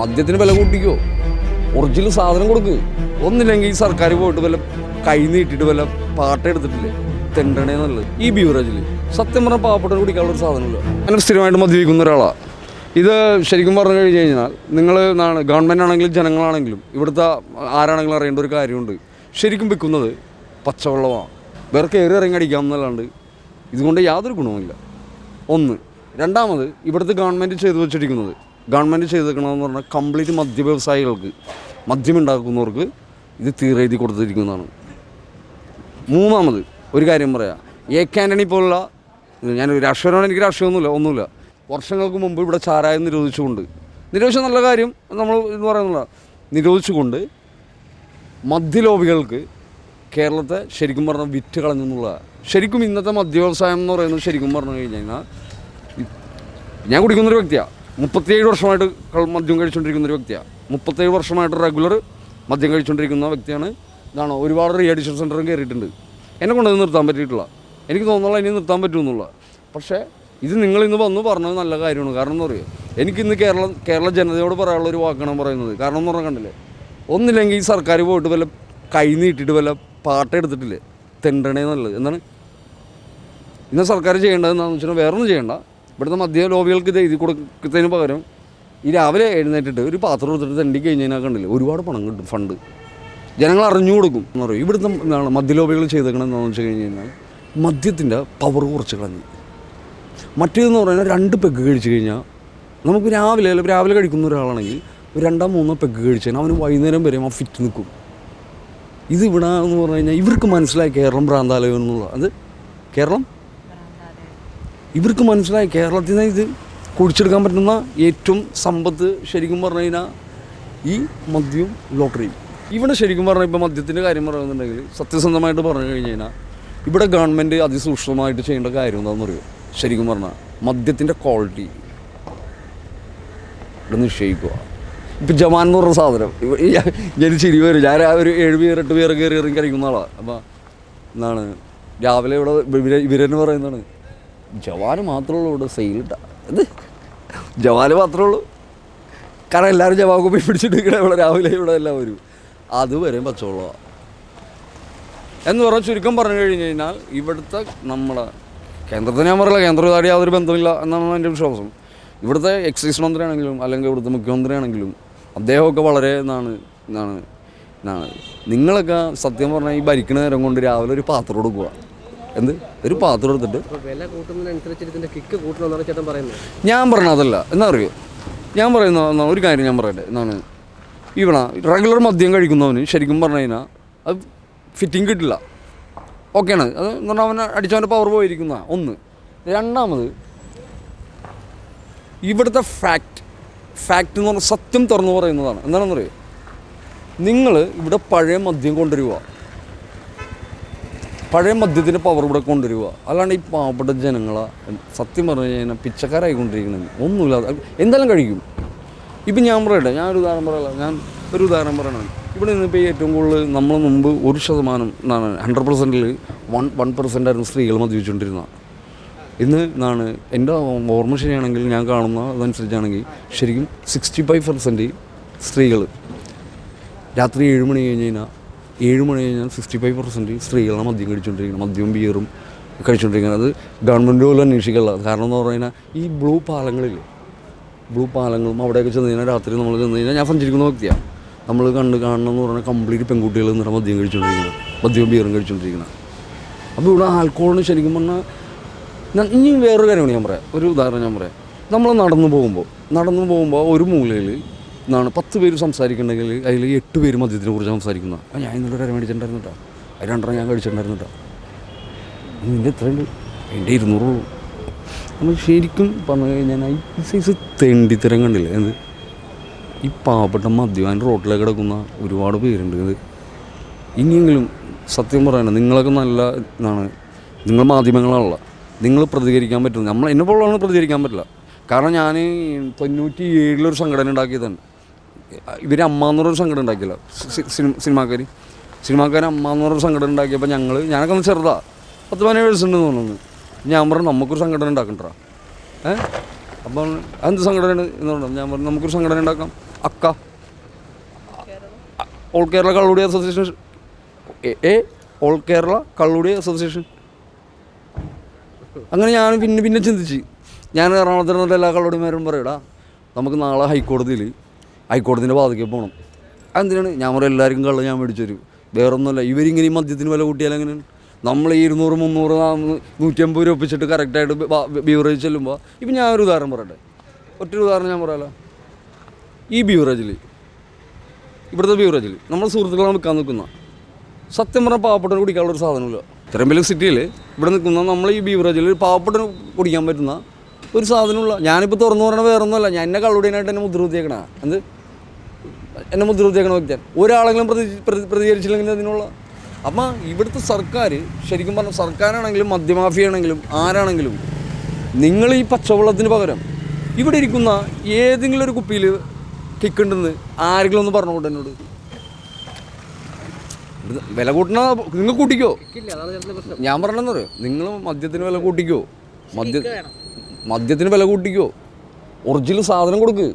മദ്യത്തിന് വില കൂട്ടിക്കോ, ഒറിജിനൽ സാധനം കൊടുക്ക്. ഒന്നില്ലെങ്കിൽ ഈ സർക്കാർ പോയിട്ട് വല്ല കൈ നീട്ടിയിട്ട് വല്ല പാട്ടെടുത്തിട്ടില്ലേ തെണ്ടണേ നല്ലത്. ഈ ബീവറേജിൽ സത്യം പറഞ്ഞാൽ പാവപ്പെട്ടവർ കുടിക്കാനുള്ള ഒരു സാധനമില്ല. അങ്ങനെ സ്ഥിരമായിട്ട് മദ്യപിക്കുന്ന ഒരാളാണ്. ഇത് ശരിക്കും പറഞ്ഞു കഴിഞ്ഞ് കഴിഞ്ഞാൽ നിങ്ങൾ ഗവൺമെൻറ് ആണെങ്കിലും ജനങ്ങളാണെങ്കിലും ഇവിടുത്തെ ആരാണെങ്കിലും അറിയേണ്ട ഒരു കാര്യമുണ്ട്. ശരിക്കും വിൽക്കുന്നത് പച്ചവെള്ളമാണ്. വേറെ കയറി ഇറങ്ങി അടിക്കാമെന്നല്ലാണ്ട് ഇതുകൊണ്ട് യാതൊരു ഗുണവുമില്ല. ഒന്ന്. രണ്ടാമത് ഇവിടുത്തെ ഗവൺമെൻറ് ചെയ്തു വെച്ചിരിക്കുന്നത്, ഗവൺമെൻറ് ചെയ്തേക്കണമെന്ന് പറഞ്ഞാൽ കംപ്ലീറ്റ് മദ്യ വ്യവസായികൾക്ക്, മദ്യമുണ്ടാക്കുന്നവർക്ക് ഇത് തീരെഴുതി കൊടുത്തിരിക്കുന്നതാണ്. മൂന്നാമത് ഒരു കാര്യം പറയാം, AK ആൻ്റണി പോലുള്ള, ഞാൻ രാഷ്ട്രീയമാണ്, എനിക്ക് ഒന്നുമില്ല. വർഷങ്ങൾക്ക് മുമ്പ് ഇവിടെ ചാരായം നിരോധിച്ച നല്ല കാര്യം നമ്മൾ എന്ന് പറയുന്നില്ല, നിരോധിച്ചുകൊണ്ട് മദ്യലോബികൾക്ക് കേരളത്തെ ശരിക്കും പറഞ്ഞാൽ വിറ്റ് കളഞ്ഞു എന്നുള്ളതാണ്. ശരിക്കും ഇന്നത്തെ മദ്യവ്യവസായം എന്ന് പറയുന്നത് ശരിക്കും പറഞ്ഞു കഴിഞ്ഞാൽ, ഞാൻ കുടിക്കുന്നൊരു വ്യക്തിയാണ്, 37 വർഷമായിട്ട് മദ്യം കഴിച്ചുകൊണ്ടിരിക്കുന്നൊരു വ്യക്തിയാണ്, 37 വർഷമായിട്ട് റെഗുലർ മദ്യം കഴിച്ചുകൊണ്ടിരിക്കുന്ന വ്യക്തിയാണ്. ഇതാണോ ഒരുപാട് റീ അഡിക്ഷൻ സെൻ്ററും കയറിയിട്ടുണ്ട്. എന്നെ കൊണ്ടത് നിർത്താൻ പറ്റിയിട്ടില്ല. എനിക്ക് തോന്നുന്നില്ല ഇനി നിർത്താൻ പറ്റുമെന്നുള്ള. പക്ഷേ ഇത് നിങ്ങളിന്ന് വന്ന് പറഞ്ഞത് നല്ല കാര്യമാണ്. കാരണം എന്ന് പറയുക, എനിക്കിന്ന് കേരള ജനതയോട് പറയാനുള്ള ഒരു വാക്കാണ് പറയുന്നത്. കാരണം എന്ന് പറഞ്ഞാൽ കണ്ടില്ലേ, ഒന്നില്ലെങ്കിൽ ഈ സർക്കാർ പോയിട്ട് വല്ല കൈ നീട്ടിയിട്ട് വല്ല പാട്ടെടുത്തിട്ടില്ലേ തെണ്ടണേ നല്ലത്. എന്താണ് ഇന്ന് സർക്കാർ ചെയ്യേണ്ടതെന്നാന്ന് വെച്ചാൽ വേറൊന്നും ചെയ്യേണ്ട. ഇവിടുത്തെ മദ്യ ലോബികൾക്ക് ഇത് എഴുതി കൊടുക്കുന്നതിന് പകരം ഈ രാവിലെ എഴുന്നേറ്റിട്ട് ഒരു പാത്രം എടുത്തിട്ട് തെണ്ടി കഴിഞ്ഞാൽ കണ്ടില്ലേ ഒരുപാട് പണം കിട്ടും, ഫണ്ട് ജനങ്ങൾ അറിഞ്ഞു കൊടുക്കും എന്ന് പറയും. ഇവിടുത്തെ മദ്യ ലോബികൾ ചെയ്തേക്കണം എന്താണെന്ന് വെച്ച് കഴിഞ്ഞ് കഴിഞ്ഞാൽ മദ്യത്തിൻ്റെ പവർ കുറച്ച് കളഞ്ഞു. മറ്റേതെന്ന് പറഞ്ഞാൽ 2 പെഗ് കഴിച്ച് കഴിഞ്ഞാൽ നമുക്ക് രാവിലെ കഴിക്കുന്ന ഒരാളാണെങ്കിൽ ഒരു 2-3 പെഗ് കഴിച്ച് കഴിഞ്ഞാൽ അവന് വൈകുന്നേരം വരെ ആ ഫിറ്റ് നിൽക്കും. ഇത് ഇവിടെ എന്ന് പറഞ്ഞു കഴിഞ്ഞാൽ ഇവർക്ക് മനസ്സിലായി കേരളം ഭ്രാന്താലയം എന്നുള്ള, അത് കേരളം ഇവർക്ക് മനസ്സിലായി കേരളത്തിൽ നിന്ന് ഇത് കുടിച്ചെടുക്കാൻ പറ്റുന്ന ഏറ്റവും സമ്പത്ത് ശരിക്കും പറഞ്ഞു കഴിഞ്ഞാൽ ഈ മദ്യവും ലോട്ടറിയും. ഇവിടെ ശരിക്കും പറഞ്ഞാൽ ഇപ്പോൾ മദ്യത്തിൻ്റെ കാര്യം പറയുന്നുണ്ടെങ്കിൽ സത്യസന്ധമായിട്ട് പറഞ്ഞു കഴിഞ്ഞ് കഴിഞ്ഞാൽ ഇവിടെ ഗവൺമെൻറ് അതിസൂക്ഷ്മമായിട്ട് ചെയ്യേണ്ട കാര്യം എന്താണെന്ന് പറയുമോ? ശരിക്കും പറഞ്ഞാൽ മദ്യത്തിൻ്റെ ക്വാളിറ്റി ഇവിടെ നിശ്ചയിക്കുക. ഇപ്പം ജവാൻ എന്ന് പറഞ്ഞ സാധനം ഞാൻ ശരി വരും, ഞാൻ ആ ഒരു 7 പേർ 8 പേർ കയറി ഇറങ്ങി കഴിക്കുന്ന ആളാണ്. അപ്പോൾ എന്താണ് രാവിലെ ഇവിടെ ഇവരെന്ന് പറയുന്നതാണ് ജവാന് മാത്രമേ ഉള്ളൂ ഇവിടെ സെയിലിട്ട, ഇത് ജവാന് മാത്രമേ ഉള്ളൂ. കാരണം എല്ലാവരും ജവാൻ പോയി പിടിച്ചിട്ട് ഇവിടെ രാവിലെ ഇവിടെ എല്ലാം വരും. അതുവരെയും പച്ചവെള്ളമാണ് എന്ന് പറഞ്ഞാൽ ചുരുക്കം പറഞ്ഞു കഴിഞ്ഞ് കഴിഞ്ഞാൽ ഇവിടുത്തെ നമ്മളെ കേന്ദ്രത്തിന് ഞാൻ പറയില്ല, കേന്ദ്രവുമായിട്ട് യാതൊരു ബന്ധമില്ല എന്നാണ് എൻ്റെ വിശ്വാസം. ഇവിടുത്തെ എക്സൈസ് മന്ത്രിയാണെങ്കിലും അല്ലെങ്കിൽ ഇവിടുത്തെ മുഖ്യമന്ത്രിയാണെങ്കിലും അദ്ദേഹമൊക്കെ വളരെ നിങ്ങളൊക്കെ സത്യം പറഞ്ഞാൽ ഈ ഭരിക്കണ നേരം കൊണ്ട് രാവിലെ ഒരു പാത്രം കൊടുക്കുക, ഒരു പാത്രം എടുത്തിട്ട് വില കൂട്ടുന്നതിനനുസരിച്ച് ഇതിൻ്റെ കിക്ക് കൂട്ടണമെന്നാണ് ചേട്ടൻ പറയുന്നത്. ഞാൻ പറഞ്ഞതല്ല എന്നാ അറിയോ, ഞാൻ പറയുന്ന ഒരു കാര്യം ഞാൻ പറയട്ടെ. എന്താണ് ഇവിടെ റെഗുലർ മദ്യം കഴിക്കുന്നവന് ശരിക്കും പറഞ്ഞു കഴിഞ്ഞാൽ അത് ഫിറ്റിംഗ് കിട്ടില്ല. ഓക്കെയാണ്, അത് എന്ന് പറഞ്ഞാൽ അവനെ അടിച്ചവൻ്റെ പവർ പോയിരിക്കുന്ന ഒന്ന്. രണ്ടാമത് ഇവിടുത്തെ ഫാക്റ്റ് എന്ന് പറഞ്ഞാൽ സത്യം തുറന്നു പറയുന്നതാണ്. എന്താണെന്ന് പറയുക, നിങ്ങൾ ഇവിടെ പഴയ മദ്യം കൊണ്ടുവരിക, പഴയ മദ്യത്തിൻ്റെ പവർ ഇവിടെ കൊണ്ടുവരിക. അല്ലാണ്ട് ഈ പാവപ്പെട്ട ജനങ്ങളെ സത്യം പറഞ്ഞു കഴിഞ്ഞാൽ പിച്ചക്കാരായിക്കൊണ്ടിരിക്കുന്നത് ഒന്നുമില്ലാതെ എന്തായാലും കഴിക്കും. ഇപ്പം ഞാൻ പറയട്ടെ, ഞാൻ ഒരു ഉദാഹരണം പറയണം. ഇവിടെ നിന്നിപ്പോൾ ഏറ്റവും കൂടുതൽ നമ്മൾ മുമ്പ് 1% 100%-ൽ 1% സ്ത്രീകൾ മദ്യപിച്ചുകൊണ്ടിരുന്ന. ഇന്ന് എൻ്റെ ഓർമ്മ ശരിയാണെങ്കിൽ ഞാൻ കാണുന്ന അതനുസരിച്ചാണെങ്കിൽ ശരിക്കും 65% സ്ത്രീകൾ രാത്രി 7 മണി കഴിഞ്ഞാൽ 65% സ്ത്രീകളാണ് മദ്യം കഴിച്ചുകൊണ്ടിരിക്കുന്നത്, മദ്യവും ബിയറും കഴിച്ചുകൊണ്ടിരിക്കുന്നത്. അത് ഗവൺമെൻറ് പോലും അന്വേഷിക്കില്ല. കാരണം എന്ന് പറഞ്ഞു കഴിഞ്ഞാൽ ഈ ബ്ലൂ പാലങ്ങളും അവിടെയൊക്കെ ചെന്ന് കഴിഞ്ഞാൽ രാത്രി നമ്മൾ ചെന്ന് കഴിഞ്ഞാൽ ഞാൻ സഞ്ചരിക്കുന്ന വ്യക്തിയാണ്, നമ്മൾ കാണണമെന്ന് പറഞ്ഞാൽ കംപ്ലീറ്റ് പെൺകുട്ടികൾ എന്നിട്ട് മദ്യം കഴിച്ചുകൊണ്ടിരിക്കുന്നത്, മദ്യവും ബിയറും കഴിച്ചുകൊണ്ടിരിക്കുന്നത്. അപ്പോൾ ഇവിടെ ആൽക്കഹോളിന് ശരിക്കും പറഞ്ഞാൽ ഇനി വേറൊരു കാര്യമാണ് ഞാൻ പറയാം, ഒരു ഉദാഹരണം ഞാൻ പറയാം. നമ്മൾ നടന്നു പോകുമ്പോൾ ഒരു മൂലയിൽ 10 പേര് സംസാരിക്കുന്നുണ്ടെങ്കിൽ അതിൽ 8 പേര് മദ്യത്തിനെ കുറിച്ച് സംസാരിക്കുന്നത്. അപ്പോൾ ഞാൻ ഇന്നലെ ഒരു അര മേടിച്ചിട്ടുണ്ടായിരുന്നു കേട്ടോ, അത് 2 ഞാൻ കഴിച്ചിട്ടുണ്ടായിരുന്നു കേട്ടോ. നിൻ്റെ എത്രയുണ്ട്? എൻ്റെ 200 ഉള്ളൂ. നമ്മൾ ശരിക്കും പറഞ്ഞു കഴിഞ്ഞാൽ ഈ സൈസ് തെണ്ടിത്തരം കണ്ടില്ലേ? എന്ത് ഈ പാവപ്പെട്ട മദ്യപാൻ റോട്ടിലേക്ക് കിടക്കുന്ന ഒരുപാട് പേരുണ്ട്. ഇത് ഇനിയെങ്കിലും സത്യം പറയാനാണ്, നിങ്ങളൊക്കെ നല്ല നിങ്ങൾ മാധ്യമങ്ങളാണല്ലോ, നിങ്ങൾ പ്രതികരിക്കാൻ പറ്റും. എന്നെ പോലുള്ളതാണ് പ്രതികരിക്കാൻ പറ്റില്ല. കാരണം ഞാൻ 97 സംഘടന ഉണ്ടാക്കിയതാണ്. ഇവർ അമ്മ എന്നൊരു സംഘടന ഉണ്ടാക്കിയല്ലോ, സിനിമാക്കാർ അമ്മ എന്നൊരു സംഘടന ഉണ്ടാക്കിയപ്പോൾ ഞാനൊക്കെ ഒന്ന് ചെറുതാണ്, 10-17 വയസ്സുണ്ടെന്ന് തോന്നുന്നു. ഞാൻ പറഞ്ഞു നമുക്കൊരു സംഘടന ഉണ്ടാക്കണ്ട. അപ്പം എന്ത് സംഘടന എന്ന് പറഞ്ഞു. ഞാൻ പറഞ്ഞു നമുക്കൊരു സംഘടന ഉണ്ടാക്കാം. അക്ക ഓൾ കേരള കള്ളുടി അസോസിയേഷൻ ഓൾ കേരള കള്ളുടി അസോസിയേഷൻ. അങ്ങനെ ഞാൻ പിന്നെ ചിന്തിച്ച് ഞാൻ എറണാകുളത്ത് എല്ലാ കള്ളുടിമാരും പറയടാ നമുക്ക് നാളെ ഹൈക്കോടതിൻ്റെ വാതിക്കെ പോകണം. അതെന്തിനാണ്? ഞാൻ പറയും എല്ലാവർക്കും കള്ള് ഞാൻ മേടിച്ചു തരും. വേറൊന്നുമല്ല, ഇവരിങ്ങനെ ഈ മദ്യത്തിന് വില കൂട്ടിയാൽ എങ്ങനെയാണ്? നമ്മൾ 200, 300, 150 രൂപ ഒപ്പിച്ചിട്ട് കറക്റ്റായിട്ട് ബീവറേജ് ചെല്ലുമ്പോൾ ഇപ്പം ഞാൻ ഒരു ഉദാഹരണം പറയട്ടെ, ഒറ്റൊരു ഉദാഹരണം ഞാൻ പറയാമല്ലോ. ഈ ബീവറേജിൽ, ഇവിടുത്തെ ബീവറേജിൽ നമ്മൾ സുഹൃത്തുക്കളാണ് വിൽക്കാൻ നിൽക്കുന്ന, സത്യം പറഞ്ഞാൽ പാവപ്പെട്ടവന് കുടിക്കാനുള്ളൊരു സാധനമില്ല. ഇത്രയും വലിയ സിറ്റിയിൽ ഇവിടെ നിൽക്കുന്ന നമ്മൾ ഈ ബീവറേജിൽ പെട്ടവന് കുടിക്കാൻ പറ്റുന്ന ഒരു സാധനമില്ല. ഞാനിപ്പോൾ തുറന്നു പറഞ്ഞാൽ വേറൊന്നുമല്ല, ഞാൻ എന്നെ കള്ളുടിയാനായിട്ട് എന്നെ മുദ്രകുത്തിയേക്കണ എന്നെ മുദ്രകുത്തിയേക്കണ വ്യക്തിയാണ്. ഒരാളെങ്കിലും പ്രതികരിച്ചില്ലെങ്കിൽ അതിനുള്ള. അപ്പം ഇവിടുത്തെ സർക്കാർ, ശരിക്കും പറഞ്ഞാൽ സർക്കാരാണെങ്കിലും മദ്യമാഫിയാണെങ്കിലും ആരാണെങ്കിലും, നിങ്ങൾ ഈ പച്ചവെള്ളത്തിന് പകരം ഇവിടെ ഇരിക്കുന്ന ഏതെങ്കിലും ഒരു കുപ്പിയിൽ കിക്കുണ്ടെന്ന് ആരെങ്കിലും ഒന്ന് പറഞ്ഞുകൊണ്ട് എന്നോട്. വില കൂട്ടണ നിങ്ങൾ കൂട്ടിക്കോ, ഞാൻ പറഞ്ഞെന്ന് പറയും, നിങ്ങൾ മദ്യത്തിന് വില കൂട്ടിക്കോ, മദ്യത്തിന് വില കൂട്ടിക്കോ, ഒറിജിനൽ സാധനം കൊടുക്ക്.